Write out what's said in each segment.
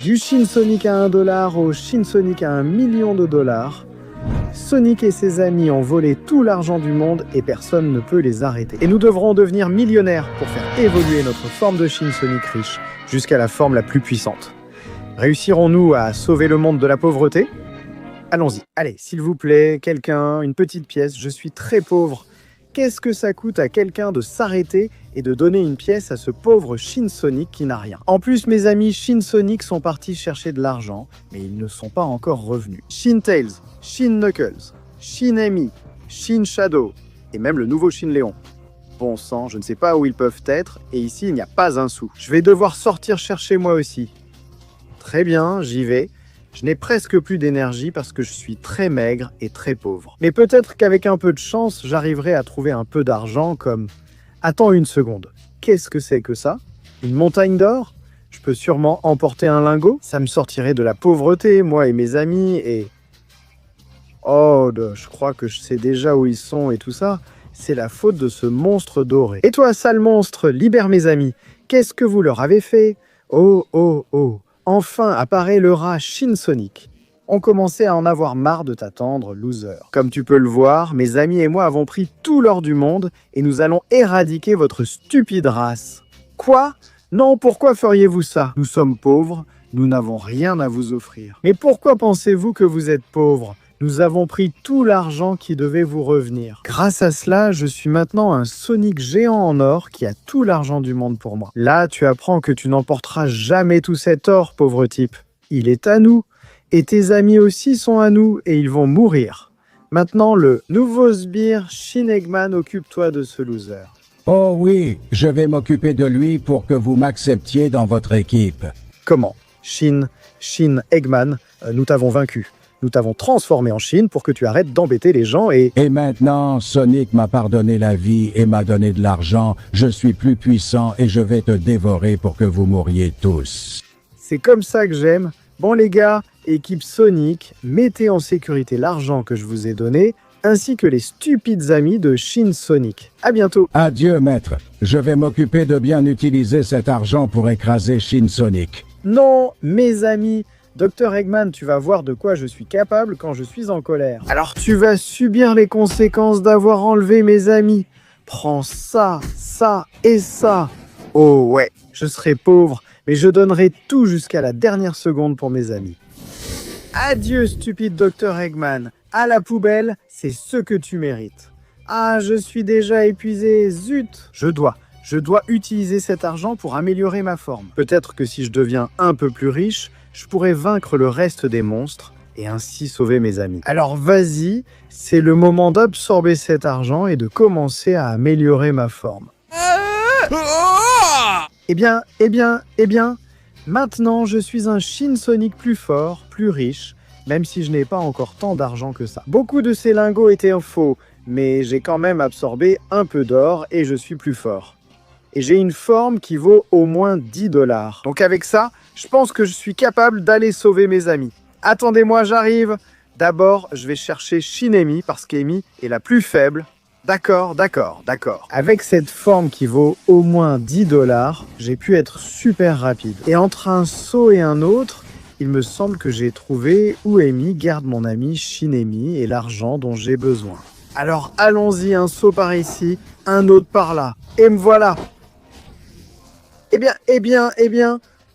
Du Shin Sonic à 1 dollar au Shin Sonic à 1 million de dollars, Sonic et ses amis ont volé tout l'argent du monde et personne ne peut les arrêter. Et nous devrons devenir millionnaires pour faire évoluer notre forme de Shin Sonic riche jusqu'à la forme la plus puissante. Réussirons-nous à sauver le monde de la pauvreté? Allons-y. Allez, s'il vous plaît, quelqu'un, une petite pièce, je suis très pauvre. Qu'est-ce que ça coûte à quelqu'un de s'arrêter et de donner une pièce à ce pauvre Shin Sonic qui n'a rien? En plus, mes amis Shin Sonic sont partis chercher de l'argent, mais ils ne sont pas encore revenus. Shin Tails, Shin Knuckles, Shin Amy, Shin Shadow et même le nouveau Shin Léon. Bon sang, je ne sais pas où ils peuvent être et ici il n'y a pas un sou. Je vais devoir sortir chercher moi aussi. Très bien, j'y vais. Je n'ai presque plus d'énergie parce que je suis très maigre et très pauvre. Mais peut-être qu'avec un peu de chance, j'arriverai à trouver un peu d'argent comme... Attends une seconde. Qu'est-ce que c'est que ça? Une montagne d'or? Je peux sûrement emporter un lingot? Ça me sortirait de la pauvreté, moi et mes amis, et... Oh, je crois que je sais déjà où ils sont et tout ça. C'est la faute de ce monstre doré. Et toi, sale monstre, libère mes amis. Qu'est-ce que vous leur avez fait? Oh, oh, oh. Enfin apparaît le rat Shin Sonic. On commençait à en avoir marre de t'attendre, loser. Comme tu peux le voir, mes amis et moi avons pris tout l'or du monde et nous allons éradiquer votre stupide race. Quoi? Non, pourquoi feriez-vous ça? Nous sommes pauvres, nous n'avons rien à vous offrir. Mais pourquoi pensez-vous que vous êtes pauvres? Nous avons pris tout l'argent qui devait vous revenir. Grâce à cela, je suis maintenant un Sonic géant en or qui a tout l'argent du monde pour moi. Là, tu apprends que tu n'emporteras jamais tout cet or, pauvre type. Il est à nous. Et tes amis aussi sont à nous et ils vont mourir. Maintenant, le nouveau sbire Shin Eggman, occupe-toi de ce loser. Oh oui, je vais m'occuper de lui pour que vous m'acceptiez dans votre équipe. Comment? Shin Eggman, nous t'avons vaincu. Nous t'avons transformé en Shin pour que tu arrêtes d'embêter les gens et... Et maintenant, Sonic m'a pardonné la vie et m'a donné de l'argent. Je suis plus puissant et je vais te dévorer pour que vous mouriez tous. C'est comme ça que j'aime. Bon les gars, équipe Sonic, mettez en sécurité l'argent que je vous ai donné, ainsi que les stupides amis de Shin Sonic. À bientôt. Adieu, maître. Je vais m'occuper de bien utiliser cet argent pour écraser Shin Sonic. Non, mes amis... Dr Eggman, tu vas voir de quoi je suis capable quand je suis en colère. Alors tu vas subir les conséquences d'avoir enlevé mes amis. Prends ça, ça et ça. Oh ouais, je serai pauvre, mais je donnerai tout jusqu'à la dernière seconde pour mes amis. Adieu, stupide Dr Eggman. À la poubelle, c'est ce que tu mérites. Ah, je suis déjà épuisé, zut. Je dois utiliser cet argent pour améliorer ma forme. Peut-être que si je deviens un peu plus riche, je pourrais vaincre le reste des monstres et ainsi sauver mes amis. Alors vas-y, c'est le moment d'absorber cet argent et de commencer à améliorer ma forme. Eh bien, maintenant je suis un Shin Sonic plus fort, plus riche, même si je n'ai pas encore tant d'argent que ça. Beaucoup de ces lingots étaient faux, mais j'ai quand même absorbé un peu d'or et je suis plus fort. Et j'ai une forme qui vaut au moins 10 dollars. Donc avec ça, je pense que je suis capable d'aller sauver mes amis. Attendez-moi, j'arrive. D'abord, je vais chercher Shin Amy parce qu'Amy est la plus faible. D'accord. Avec cette forme qui vaut au moins 10 dollars, j'ai pu être super rapide. Et entre un saut et un autre, il me semble que j'ai trouvé où Amy garde mon ami Shin Amy et l'argent dont j'ai besoin. Alors allons-y, un saut par ici, un autre par là. Et me voilà. Eh bien,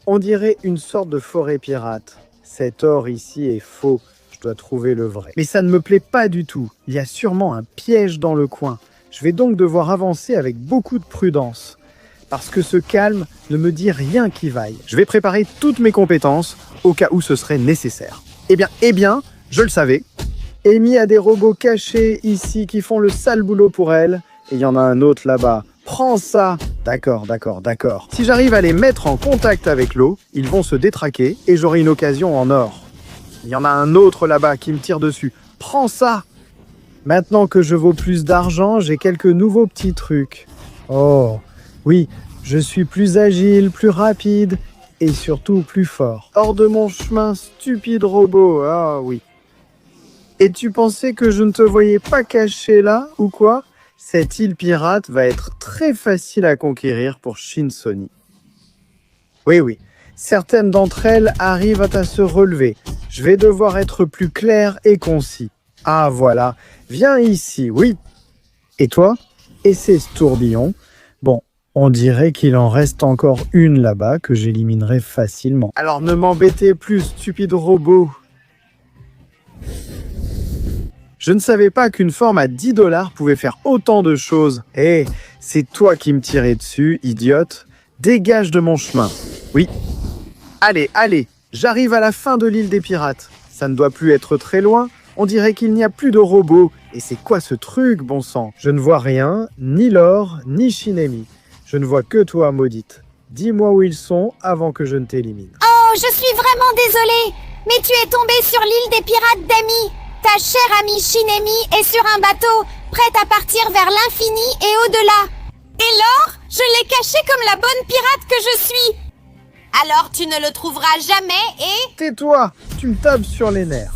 on dirait une sorte de forêt pirate. Cet or ici est faux, je dois trouver le vrai. Mais ça ne me plaît pas du tout, il y a sûrement un piège dans le coin. Je vais donc devoir avancer avec beaucoup de prudence. Parce que ce calme ne me dit rien qui vaille. Je vais préparer toutes mes compétences au cas où ce serait nécessaire. Eh bien, je le savais. Amy a des robots cachés ici qui font le sale boulot pour elle. Et il y en a un autre là-bas. Prends ça. D'accord. Si j'arrive à les mettre en contact avec l'eau, ils vont se détraquer et j'aurai une occasion en or. Il y en a un autre là-bas qui me tire dessus. Prends ça. Maintenant que je vaux plus d'argent, j'ai quelques nouveaux petits trucs. Oh, oui, je suis plus agile, plus rapide et surtout plus fort. Hors de mon chemin, stupide robot. Ah oui. Et tu pensais que je ne te voyais pas caché là, ou quoi? Cette île pirate va être très facile à conquérir pour Shin Sonic. Oui, Certaines d'entre elles arrivent à se relever. Je vais devoir être plus clair et concis. Ah voilà, viens ici, oui. Et toi? Et c'est ce tourbillon? Bon, on dirait qu'il en reste encore une là-bas que j'éliminerai facilement. Alors ne m'embêtez plus, stupide robot. Je ne savais pas qu'une forme à 10 $ pouvait faire autant de choses. Hé, c'est toi qui me tirais dessus, idiote. Dégage de mon chemin. Oui. Allez, allez, j'arrive à la fin de l'île des pirates. Ça ne doit plus être très loin. On dirait qu'il n'y a plus de robots. Et c'est quoi ce truc, bon sang? Je ne vois rien, ni Laure, ni Shinemi. Je ne vois que toi, maudite. Dis-moi où ils sont avant que je ne t'élimine. Oh, je suis vraiment désolée, mais tu es tombée sur l'île des pirates d'Ami. Ta chère amie Shinemi est sur un bateau, prête à partir vers l'infini et au-delà. Et Laure, je l'ai cachée comme la bonne pirate que je suis. Alors tu ne le trouveras jamais et... Tais-toi, tu me tapes sur les nerfs.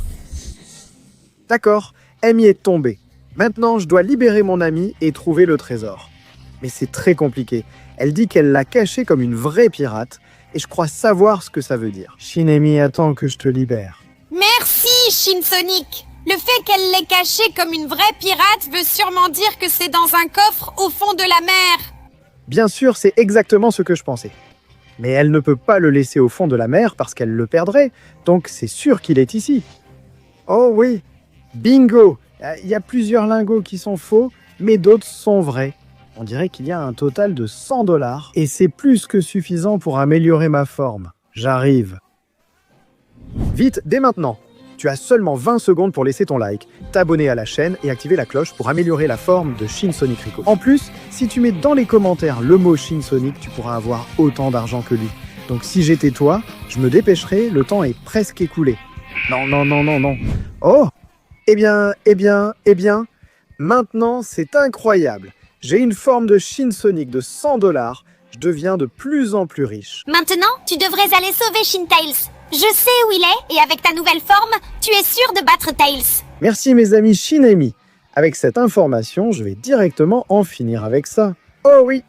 D'accord, Amy est tombée. Maintenant, je dois libérer mon amie et trouver le trésor. Mais c'est très compliqué. Elle dit qu'elle l'a caché comme une vraie pirate, et je crois savoir ce que ça veut dire. Shinemi attend que je te libère. Merci, Shinsonic. Le fait qu'elle l'ait caché comme une vraie pirate veut sûrement dire que c'est dans un coffre au fond de la mer. Bien sûr, c'est exactement ce que je pensais. Mais elle ne peut pas le laisser au fond de la mer parce qu'elle le perdrait, donc c'est sûr qu'il est ici. Oh oui, bingo! Il y a plusieurs lingots qui sont faux, mais d'autres sont vrais. On dirait qu'il y a un total de 100 $, et c'est plus que suffisant pour améliorer ma forme. J'arrive. Vite, dès maintenant! Tu as seulement 20 secondes pour laisser ton like, t'abonner à la chaîne et activer la cloche pour améliorer la forme de Shinsonic Rico. En plus, si tu mets dans les commentaires le mot Shinsonic, tu pourras avoir autant d'argent que lui. Donc si j'étais toi, je me dépêcherais, le temps est presque écoulé. Non, non, non, non, non. Oh! Eh bien, maintenant c'est incroyable. J'ai une forme de Shinsonic de 100 $, je deviens de plus en plus riche. Maintenant, tu devrais aller sauver Shintails. Je sais où il est, et avec ta nouvelle forme, tu es sûr de battre Tails. Merci mes amis Shinemi. Avec cette information, je vais directement en finir avec ça. Oh oui!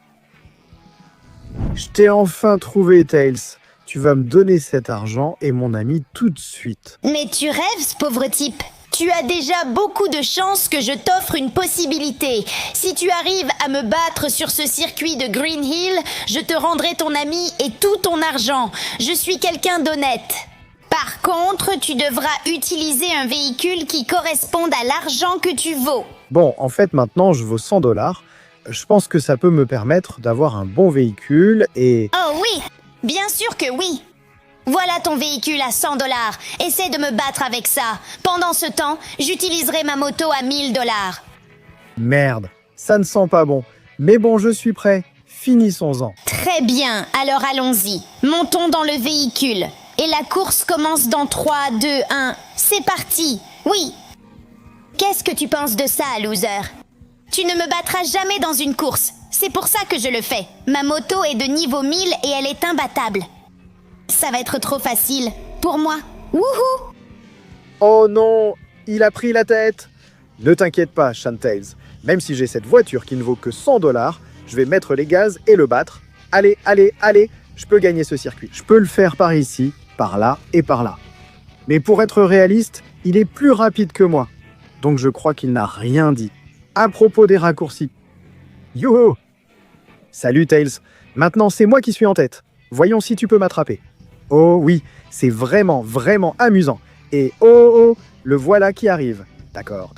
Je t'ai enfin trouvé, Tails. Tu vas me donner cet argent et mon ami tout de suite. Mais tu rêves, pauvre type. Tu as déjà beaucoup de chances que je t'offre une possibilité. Si tu arrives à me battre sur ce circuit de Green Hill, je te rendrai ton ami et tout ton argent. Je suis quelqu'un d'honnête. Par contre, tu devras utiliser un véhicule qui corresponde à l'argent que tu vaux. Bon, en fait, maintenant, je vaux 100 $. Je pense que ça peut me permettre d'avoir un bon véhicule et... Oh oui, bien sûr que oui. Voilà ton véhicule à 100 $. Essaie de me battre avec ça. Pendant ce temps, j'utiliserai ma moto à 1000 $. Merde, ça ne sent pas bon. Mais bon, je suis prêt. Finissons-en. Très bien, alors allons-y. Montons dans le véhicule. Et la course commence dans 3, 2, 1. C'est parti. Oui. Qu'est-ce que tu penses de ça, loser? Tu ne me battras jamais dans une course. C'est pour ça que je le fais. Ma moto est de niveau 1000 et elle est imbattable. Ça va être trop facile. Pour moi. Wouhou! Oh non, il a pris la tête. Ne t'inquiète pas, Shantails. Même si j'ai cette voiture qui ne vaut que 100 $, je vais mettre les gaz et le battre. Allez, allez, allez, je peux gagner ce circuit. Je peux le faire par ici, par là et par là. Mais pour être réaliste, il est plus rapide que moi. Donc je crois qu'il n'a rien dit. À propos des raccourcis. Youhou! Salut Tails. Maintenant c'est moi qui suis en tête. Voyons si tu peux m'attraper. Oh oui, c'est vraiment, vraiment amusant. Et oh, le voilà qui arrive. D'accord.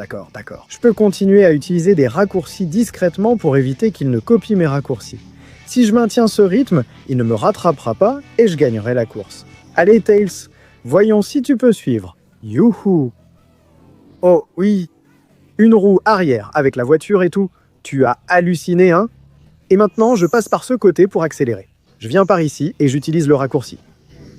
Je peux continuer à utiliser des raccourcis discrètement pour éviter qu'il ne copie mes raccourcis. Si je maintiens ce rythme, il ne me rattrapera pas et je gagnerai la course. Allez Tails, voyons si tu peux suivre. Youhou! Oh oui, une roue arrière avec la voiture et tout. Tu as halluciné, hein? Et maintenant, je passe par ce côté pour accélérer. Je viens par ici et j'utilise le raccourci.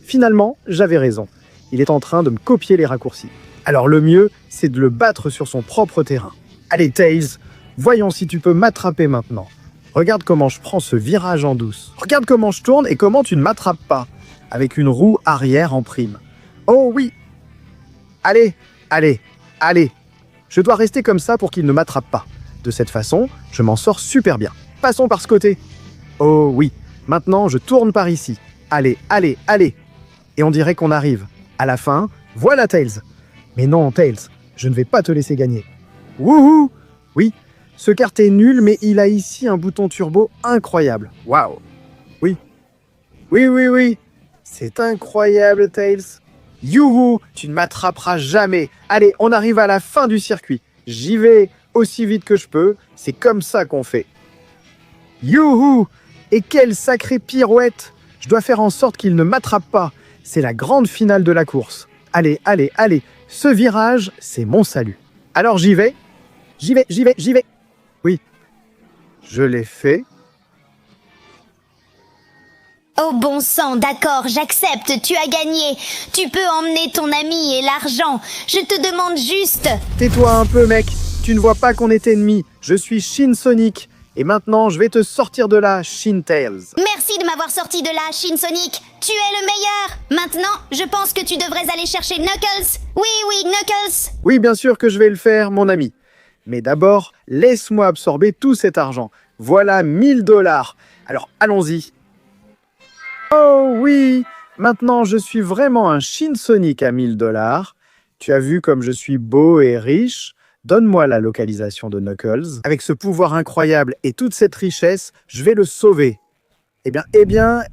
Finalement, j'avais raison. Il est en train de me copier les raccourcis. Alors le mieux, c'est de le battre sur son propre terrain. Allez Tails, voyons si tu peux m'attraper maintenant. Regarde comment je prends ce virage en douce. Regarde comment je tourne et comment tu ne m'attrapes pas. Avec une roue arrière en prime. Oh oui! Allez. Je dois rester comme ça pour qu'il ne m'attrape pas. De cette façon, je m'en sors super bien. Passons par ce côté. Oh oui, maintenant je tourne par ici. Allez, allez, allez. Et on dirait qu'on arrive. À la fin, voilà Tails. Mais non, Tails, je ne vais pas te laisser gagner. Wouhou! Oui, ce kart est nul, mais il a ici un bouton turbo incroyable. Waouh! Oui. Oui, oui, oui. C'est incroyable, Tails. Youhou! Tu ne m'attraperas jamais. Allez, on arrive à la fin du circuit. J'y vais aussi vite que je peux. C'est comme ça qu'on fait. Youhou! Et quelle sacrée pirouette! Je dois faire en sorte qu'il ne m'attrape pas. C'est la grande finale de la course. Allez, allez, allez. Ce virage, c'est mon salut. Alors j'y vais. J'y vais, j'y vais, j'y vais. Oui. Je l'ai fait. Oh bon sang, d'accord, j'accepte, tu as gagné. Tu peux emmener ton ami et l'argent. Je te demande juste... Tais-toi un peu, mec. Tu ne vois pas qu'on est ennemis. Je suis Shin Sonic. Et maintenant, je vais te sortir de là, Shin Tails. Merci de m'avoir sorti de là, Shin Sonic. Tu es le meilleur. Maintenant, je pense que tu devrais aller chercher Knuckles. Oui, oui, Knuckles. Oui, bien sûr que je vais le faire, mon ami. Mais d'abord, laisse-moi absorber tout cet argent. Voilà 1000 $. Alors, allons-y. Oh oui! Maintenant, je suis vraiment un Shin Sonic à 1000 $. Tu as vu comme je suis beau et riche? Donne-moi la localisation de Knuckles. Avec ce pouvoir incroyable et toute cette richesse, je vais le sauver. Eh bien,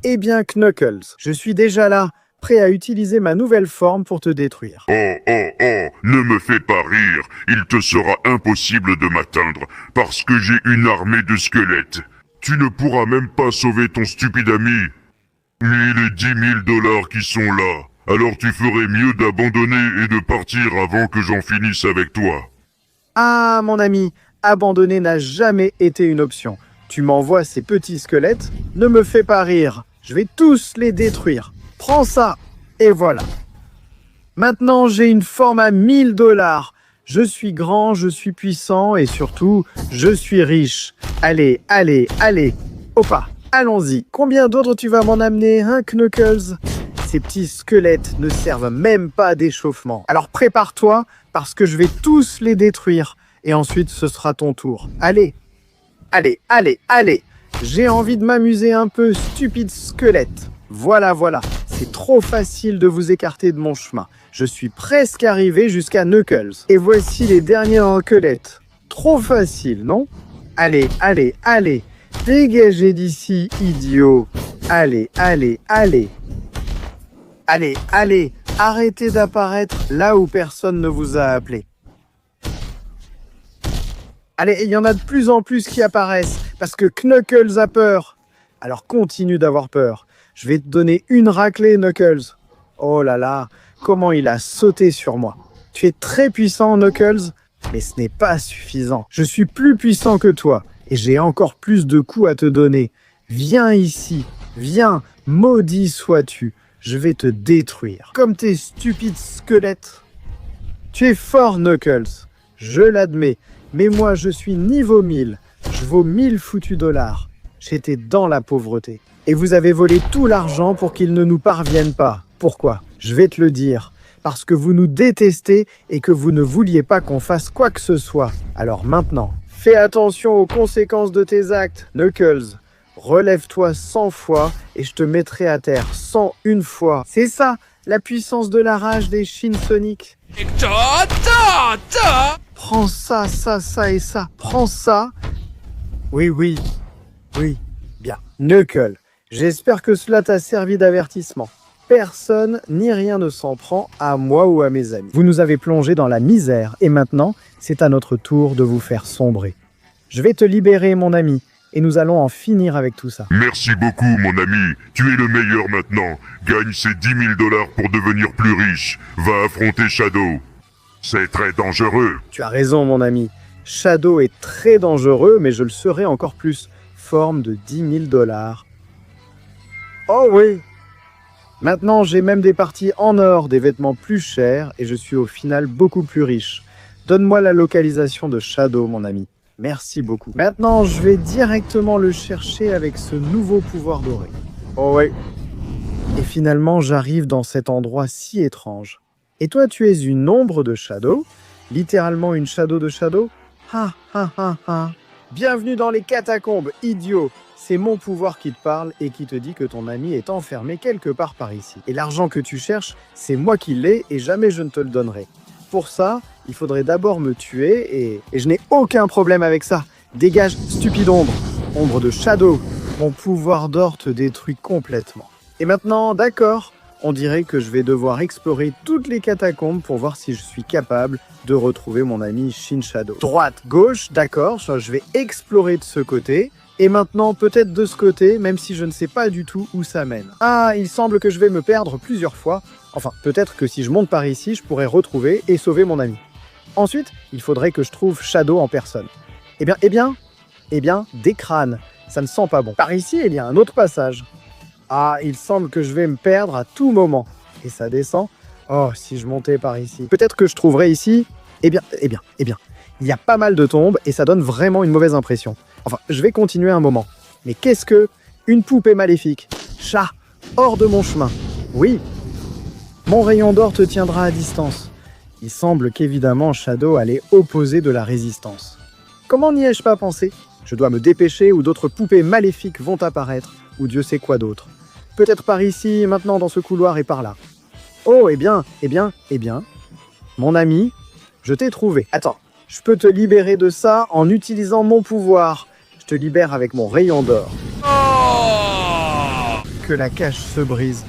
Knuckles, je suis déjà là, prêt à utiliser ma nouvelle forme pour te détruire. Oh, ne me fais pas rire. Il te sera impossible de m'atteindre, parce que j'ai une armée de squelettes. Tu ne pourras même pas sauver ton stupide ami. Mais les 10 000 $ qui sont là, alors tu ferais mieux d'abandonner et de partir avant que j'en finisse avec toi. Ah, mon ami, abandonner n'a jamais été une option. Tu m'envoies ces petits squelettes? Ne me fais pas rire. Je vais tous les détruire. Prends ça. Et voilà. Maintenant, j'ai une forme à 1000 $. Je suis grand, je suis puissant et surtout, je suis riche. Allez, allez, allez. Opa, allons-y. Combien d'autres tu vas m'en amener, hein, Knuckles? Ces petits squelettes ne servent même pas d'échauffement. Alors prépare-toi, parce que je vais tous les détruire. Et ensuite, ce sera ton tour. Allez, allez, allez, allez. J'ai envie de m'amuser un peu, stupide squelette. Voilà, voilà. C'est trop facile de vous écarter de mon chemin. Je suis presque arrivé jusqu'à Knuckles. Et voici les dernières squelettes. Trop facile, non? Allez, allez, allez. Dégagez d'ici, idiot. Allez, allez, allez. Allez, allez, arrêtez d'apparaître là où personne ne vous a appelé. Allez, il y en a de plus en plus qui apparaissent, parce que Knuckles a peur. Alors continue d'avoir peur. Je vais te donner une raclée, Knuckles. Oh là là, comment il a sauté sur moi. Tu es très puissant, Knuckles, mais ce n'est pas suffisant. Je suis plus puissant que toi, et j'ai encore plus de coups à te donner. Viens ici, viens, maudit sois-tu. Je vais te détruire, comme tes stupides squelettes. Tu es fort, Knuckles, je l'admets, mais moi je suis niveau 1000. Je vaux 1000 foutus $. J'étais dans la pauvreté. Et vous avez volé tout l'argent pour qu'il ne nous parvienne pas. Pourquoi? Je vais te le dire. Parce que vous nous détestez et que vous ne vouliez pas qu'on fasse quoi que ce soit. Alors maintenant, fais attention aux conséquences de tes actes, Knuckles. Relève-toi 100 fois et je te mettrai à terre 101 fois. C'est ça, la puissance de la rage des Shin Sonic. Prends ça, ça et ça. Prends ça. Oui, oui. Oui. Bien. Knuckles, j'espère que cela t'a servi d'avertissement. Personne ni rien ne s'en prend à moi ou à mes amis. Vous nous avez plongés dans la misère et maintenant, c'est à notre tour de vous faire sombrer. Je vais te libérer, mon ami. Et nous allons en finir avec tout ça. Merci beaucoup, mon ami. Tu es le meilleur maintenant. Gagne ces 10 000 $ pour devenir plus riche. Va affronter Shadow. C'est très dangereux. Tu as raison, mon ami. Shadow est très dangereux, mais je le serai encore plus. Forme de 10 000 $. Oh oui! Maintenant, j'ai même des parties en or, des vêtements plus chers, et je suis au final beaucoup plus riche. Donne-moi la localisation de Shadow, mon ami. Merci beaucoup. Maintenant, je vais directement le chercher avec ce nouveau pouvoir doré. Oh ouais. Et finalement, j'arrive dans cet endroit si étrange. Et toi, tu es une ombre de Shadow? Littéralement une Shadow de Shadow? Ha ha ha ha. Bienvenue dans les catacombes, idiot. c'est mon pouvoir qui te parle et qui te dit que ton ami est enfermé quelque part par ici. Et l'argent que tu cherches, c'est moi qui l'ai et jamais je ne te le donnerai. Pour ça, il faudrait d'abord me tuer et je n'ai aucun problème avec ça. Dégage, stupide ombre. Ombre de Shadow. Mon pouvoir d'or te détruit complètement. Et maintenant, d'accord, on dirait que je vais devoir explorer toutes les catacombes pour voir si je suis capable de retrouver mon ami Shin Shadow. Droite, gauche, d'accord, je vais explorer de ce côté. Et maintenant, peut-être de ce côté, même si je ne sais pas du tout où ça mène. Ah, il semble que je vais me perdre plusieurs fois. Enfin, peut-être que si je monte par ici, je pourrais retrouver et sauver mon ami. Ensuite, il faudrait que je trouve Shadow en personne. Eh bien, des crânes. Ça ne sent pas bon. Par ici, il y a un autre passage. Ah, il semble que je vais me perdre à tout moment. Et ça descend. Oh, si je montais par ici. Peut-être que je trouverais ici... Eh bien. Il y a pas mal de tombes et ça donne vraiment une mauvaise impression. Enfin, je vais continuer un moment. Mais qu'est-ce que... Une poupée maléfique. Chat, hors de mon chemin. Oui. Mon rayon d'or te tiendra à distance. Il semble qu'évidemment Shadow allait opposer de la résistance. Comment n'y ai-je pas pensé ? Je dois me dépêcher ou d'autres poupées maléfiques vont apparaître, ou Dieu sait quoi d'autre. Peut-être par ici, maintenant dans ce couloir et par là. Oh, eh bien, mon ami, je t'ai trouvé. Attends, je peux te libérer de ça en utilisant mon pouvoir. Je te libère avec mon rayon d'or. Que la cage se brise.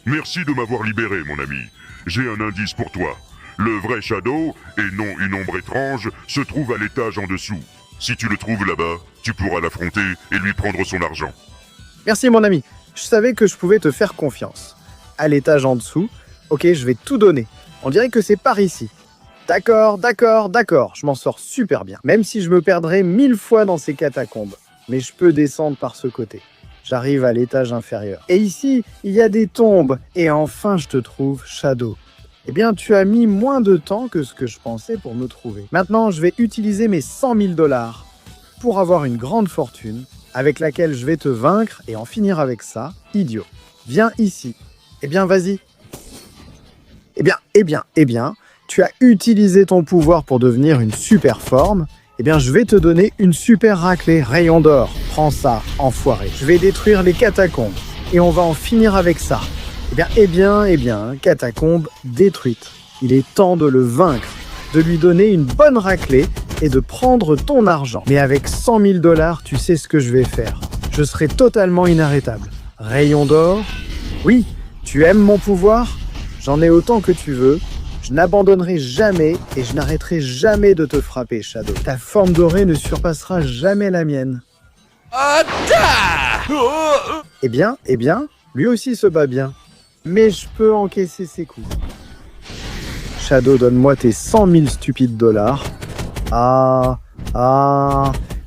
Merci de m'avoir libéré, mon ami. J'ai un indice pour toi. Le vrai Shadow, et non une ombre étrange, se trouve à l'étage en dessous. Si tu le trouves là-bas, tu pourras l'affronter et lui prendre son argent. Merci mon ami, je savais que je pouvais te faire confiance. À l'étage en dessous, ok, je vais tout donner. On dirait que c'est par ici. D'accord, je m'en sors super bien. Même si je me perdrai 1000 fois dans ces catacombes. Mais je peux descendre par ce côté. J'arrive à l'étage inférieur. Et ici, il y a des tombes. Et enfin, je te trouve, Shadow. Eh bien, tu as mis moins de temps que ce que je pensais pour me trouver. Maintenant, je vais utiliser mes 100 000 $ pour avoir une grande fortune avec laquelle je vais te vaincre et en finir avec ça. Idiot. Viens ici. Eh bien, vas-y. Eh bien, tu as utilisé ton pouvoir pour devenir une super forme. Eh bien, je vais te donner une super raclée, rayon d'or. Prends ça, enfoiré. Je vais détruire les catacombes et on va en finir avec ça. Eh bien, catacombe détruite. Il est temps de le vaincre, de lui donner une bonne raclée et de prendre ton argent. Mais avec 100 000 $, tu sais ce que je vais faire. Je serai totalement inarrêtable. Rayon d'or. Oui, tu aimes mon pouvoir ? J'en ai autant que tu veux. Je n'abandonnerai jamais et je n'arrêterai jamais de te frapper, Shadow. Ta forme dorée ne surpassera jamais la mienne. Eh bien, lui aussi se bat bien. Mais je peux encaisser ses coups. Shadow, donne-moi tes 100 000 stupides $.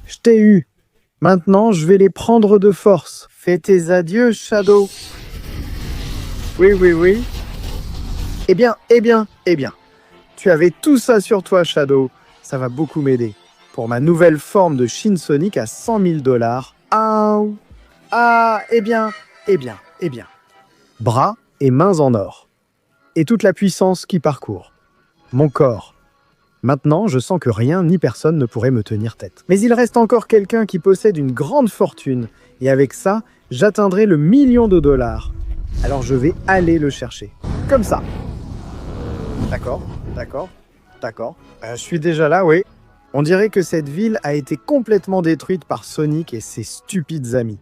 Je t'ai eu. Maintenant, je vais les prendre de force. Fais tes adieux, Shadow. Oui. Eh bien. Tu avais tout ça sur toi, Shadow. Ça va beaucoup m'aider. Pour ma nouvelle forme de Shin Sonic à 100 000 $. Eh bien. Bras et mains en or. Et toute la puissance qui parcourt. Mon corps. Maintenant, je sens que rien ni personne ne pourrait me tenir tête. Mais il reste encore quelqu'un qui possède une grande fortune. Et avec ça, j'atteindrai le $1 000 000. Alors je vais aller le chercher. Comme ça. D'accord. Je suis déjà là, oui. On dirait que cette ville a été complètement détruite par Sonic et ses stupides amis.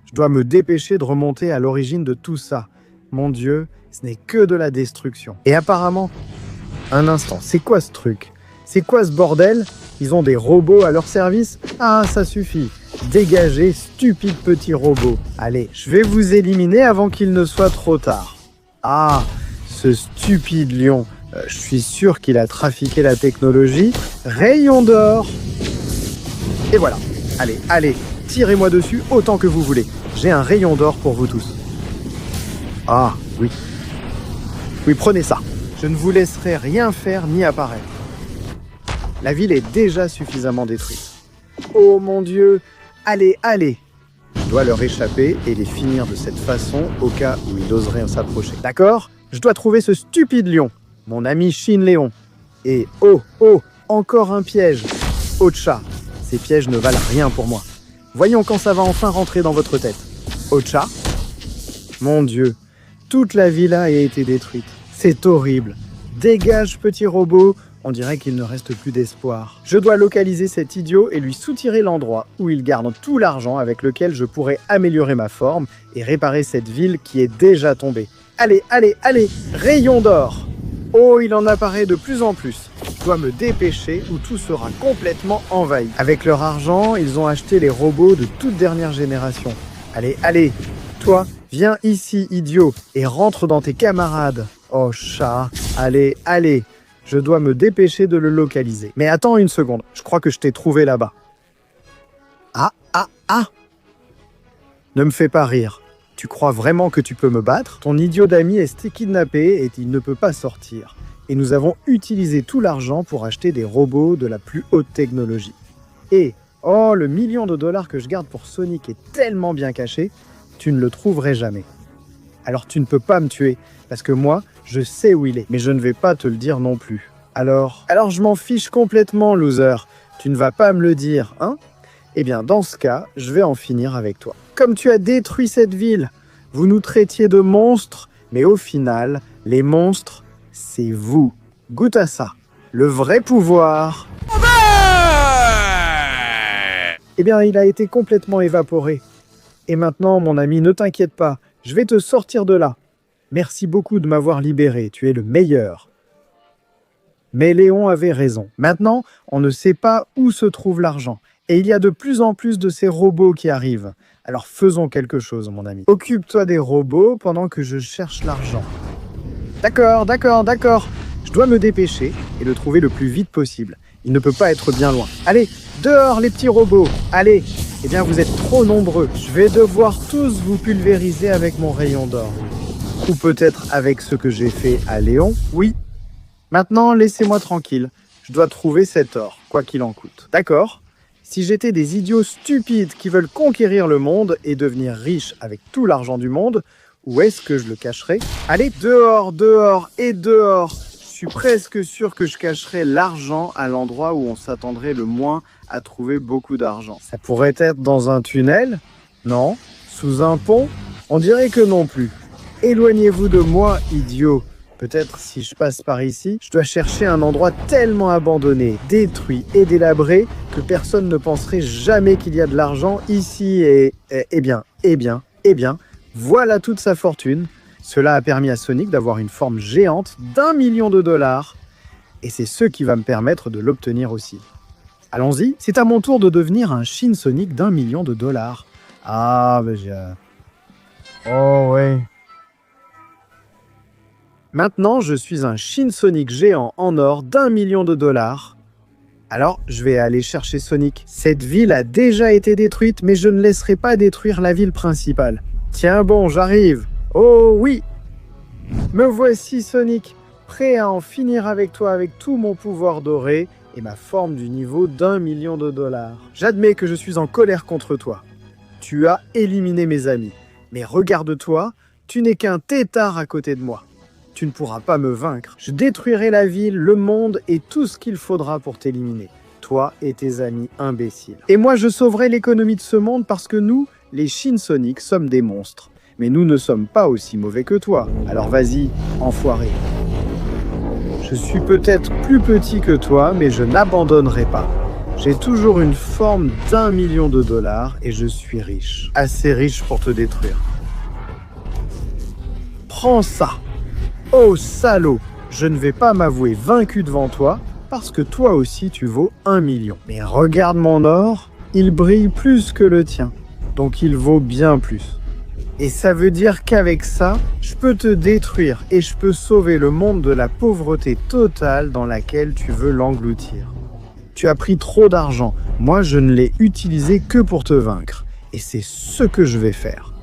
Je dois me dépêcher de remonter à l'origine de tout ça. Mon Dieu, ce n'est que de la destruction. Et apparemment... Un instant, c'est quoi ce truc ? C'est quoi ce bordel ? Ils ont des robots à leur service ? Ah, ça suffit. Dégagez, stupides petits robots. Allez, je vais vous éliminer avant qu'il ne soit trop tard. Ah, ce stupide lion. Je suis sûr qu'il a trafiqué la technologie. Rayon d'or. Et voilà. Allez, tirez-moi dessus autant que vous voulez. J'ai un rayon d'or pour vous tous. Ah, oui. Oui, prenez ça. Je ne vous laisserai rien faire ni apparaître. La ville est déjà suffisamment détruite. Oh mon Dieu. Allez. Je dois leur échapper et les finir de cette façon au cas où ils oseraient s'approcher. D'accord ? Je dois trouver ce stupide lion. Mon ami Shin Léon. Et oh, encore un piège. Ocha, ces pièges ne valent rien pour moi. Voyons quand ça va enfin rentrer dans votre tête. Ocha? Mon Dieu, toute la villa a été détruite. C'est horrible. Dégage, petit robot. On dirait qu'il ne reste plus d'espoir. Je dois localiser cet idiot et lui soutirer l'endroit où il garde tout l'argent avec lequel je pourrais améliorer ma forme et réparer cette ville qui est déjà tombée. Allez, allez, allez, rayon d'or! Oh, il en apparaît de plus en plus. Je dois me dépêcher ou tout sera complètement envahi. Avec leur argent, ils ont acheté les robots de toute dernière génération. Allez, allez, toi, viens ici, idiot, et rentre dans tes camarades. Oh, chat, allez, allez. Je dois me dépêcher de le localiser. Mais attends une seconde, je crois que je t'ai trouvé là-bas. Ah, ah, ah! Ne me fais pas rire. Tu crois vraiment que tu peux me battre? Ton idiot d'ami est kidnappé et il ne peut pas sortir. Et nous avons utilisé tout l'argent pour acheter des robots de la plus haute technologie. Et, oh, le million de dollars que je garde pour Sonic est tellement bien caché, tu ne le trouverais jamais. Alors tu ne peux pas me tuer, parce que moi, je sais où il est, mais je ne vais pas te le dire non plus. Alors je m'en fiche complètement, loser. Tu ne vas pas me le dire, hein? Eh bien, dans ce cas, je vais en finir avec toi. Comme tu as détruit cette ville, vous nous traitiez de monstres, mais au final, les monstres, c'est vous. Goûte à ça. Le vrai pouvoir. Eh bien, il a été complètement évaporé. Et maintenant, mon ami, ne t'inquiète pas, je vais te sortir de là. Merci beaucoup de m'avoir libéré, tu es le meilleur. Mais Léon avait raison. Maintenant, on ne sait pas où se trouve l'argent. Et il y a de plus en plus de ces robots qui arrivent. Alors faisons quelque chose, mon ami. Occupe-toi des robots pendant que je cherche l'argent. D'accord, d'accord, d'accord. Je dois me dépêcher et le trouver le plus vite possible. Il ne peut pas être bien loin. Allez, dehors les petits robots. Allez. Eh bien, vous êtes trop nombreux. Je vais devoir tous vous pulvériser avec mon rayon d'or. Ou peut-être avec ce que j'ai fait à Léon. Oui. Maintenant, laissez-moi tranquille. Je dois trouver cet or, quoi qu'il en coûte. D'accord? Si j'étais des idiots stupides qui veulent conquérir le monde et devenir riches avec tout l'argent du monde, où est-ce que je le cacherais? Allez, dehors, dehors et dehors. Je suis presque sûr que je cacherais l'argent à l'endroit où on s'attendrait le moins à trouver beaucoup d'argent. Ça pourrait être dans un tunnel? Non? Sous un pont? On dirait que non plus. Éloignez-vous de moi, idiot. Peut-être si je passe par ici, je dois chercher un endroit tellement abandonné, détruit et délabré que personne ne penserait jamais qu'il y a de l'argent ici et... Eh bien, voilà toute sa fortune. Cela a permis à Sonic d'avoir une forme géante d'1 million de dollars. Et c'est ce qui va me permettre de l'obtenir aussi. Allons-y, c'est à mon tour de devenir un Shin Sonic d'1 million de dollars. Ah, ben j'ai... Oh ouais... Maintenant, je suis un Shin Sonic géant en or d'1 million de dollars. Alors, je vais aller chercher Sonic. Cette ville a déjà été détruite, mais je ne laisserai pas détruire la ville principale. Tiens bon, j'arrive. Oh oui! Me voici, Sonic, prêt à en finir avec toi avec tout mon pouvoir doré et ma forme du niveau d'1 million de dollars. J'admets que je suis en colère contre toi. Tu as éliminé mes amis. Mais regarde-toi, tu n'es qu'un tétard à côté de moi. Tu ne pourras pas me vaincre. Je détruirai la ville, le monde et tout ce qu'il faudra pour t'éliminer. Toi et tes amis imbéciles. Et moi, je sauverai l'économie de ce monde parce que nous, les Shin Sonic, sommes des monstres. Mais nous ne sommes pas aussi mauvais que toi. Alors vas-y, enfoiré. Je suis peut-être plus petit que toi, mais je n'abandonnerai pas. J'ai toujours une forme d'1 million de dollars et je suis riche. Assez riche pour te détruire. Prends ça! Oh salaud, je ne vais pas m'avouer vaincu devant toi parce que toi aussi tu vaux 1 million. Mais regarde mon or, il brille plus que le tien, donc il vaut bien plus. Et ça veut dire qu'avec ça, je peux te détruire et je peux sauver le monde de la pauvreté totale dans laquelle tu veux l'engloutir. Tu as pris trop d'argent, moi je ne l'ai utilisé que pour te vaincre. Et c'est ce que je vais faire.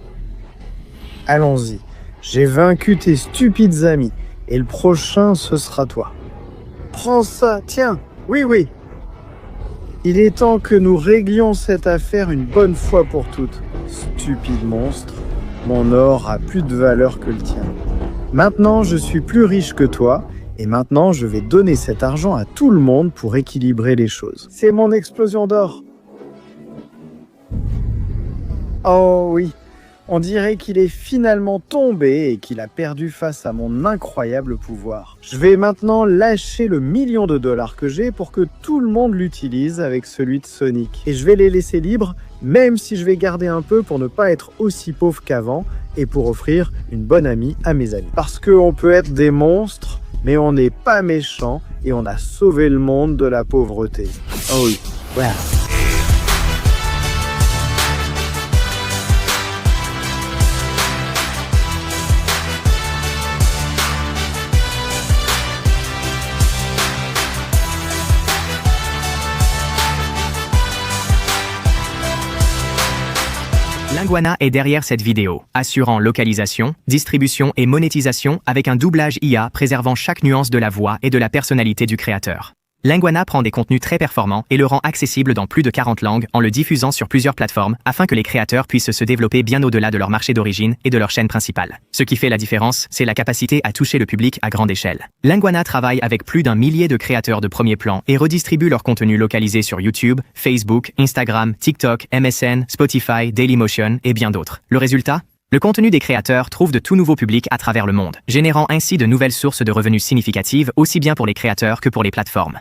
Allons-y. J'ai vaincu tes stupides amis, et le prochain, ce sera toi. Prends ça, tiens, oui. Il est temps que nous réglions cette affaire une bonne fois pour toutes. Stupide monstre, mon or a plus de valeur que le tien. Maintenant, je suis plus riche que toi, et maintenant, je vais donner cet argent à tout le monde pour équilibrer les choses. C'est mon explosion d'or. Oh oui, on dirait qu'il est finalement tombé et qu'il a perdu face à mon incroyable pouvoir. Je vais maintenant lâcher le million de dollars que j'ai pour que tout le monde l'utilise avec celui de Sonic. Et je vais les laisser libres, même si je vais garder un peu pour ne pas être aussi pauvre qu'avant et pour offrir une bonne amie à mes amis. Parce qu'on peut être des monstres, mais on n'est pas méchants et on a sauvé le monde de la pauvreté. Oh oui, voilà. Linguana est derrière cette vidéo, assurant localisation, distribution et monétisation avec un doublage IA préservant chaque nuance de la voix et de la personnalité du créateur. Linguana prend des contenus très performants et le rend accessible dans plus de 40 langues en le diffusant sur plusieurs plateformes afin que les créateurs puissent se développer bien au-delà de leur marché d'origine et de leur chaîne principale. Ce qui fait la différence, c'est la capacité à toucher le public à grande échelle. Linguana travaille avec plus d'1 millier de créateurs de premier plan et redistribue leur contenu localisé sur YouTube, Facebook, Instagram, TikTok, MSN, Spotify, Dailymotion et bien d'autres. Le résultat ? Le contenu des créateurs trouve de tout nouveaux publics à travers le monde, générant ainsi de nouvelles sources de revenus significatives aussi bien pour les créateurs que pour les plateformes.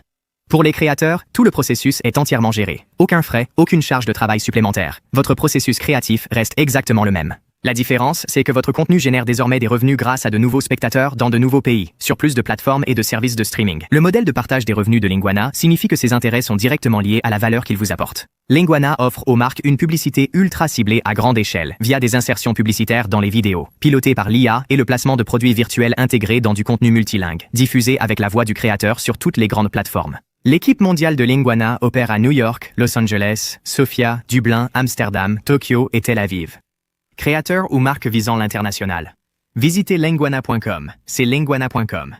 Pour les créateurs, tout le processus est entièrement géré. Aucun frais, aucune charge de travail supplémentaire. Votre processus créatif reste exactement le même. La différence, c'est que votre contenu génère désormais des revenus grâce à de nouveaux spectateurs dans de nouveaux pays, sur plus de plateformes et de services de streaming. Le modèle de partage des revenus de Linguana signifie que ses intérêts sont directement liés à la valeur qu'il vous apporte. Linguana offre aux marques une publicité ultra ciblée à grande échelle, via des insertions publicitaires dans les vidéos, pilotées par l'IA et le placement de produits virtuels intégrés dans du contenu multilingue, diffusé avec la voix du créateur sur toutes les grandes plateformes. L'équipe mondiale de Linguana opère à New York, Los Angeles, Sofia, Dublin, Amsterdam, Tokyo et Tel Aviv. Créateurs ou marques visant l'international. Visitez linguana.com, c'est linguana.com.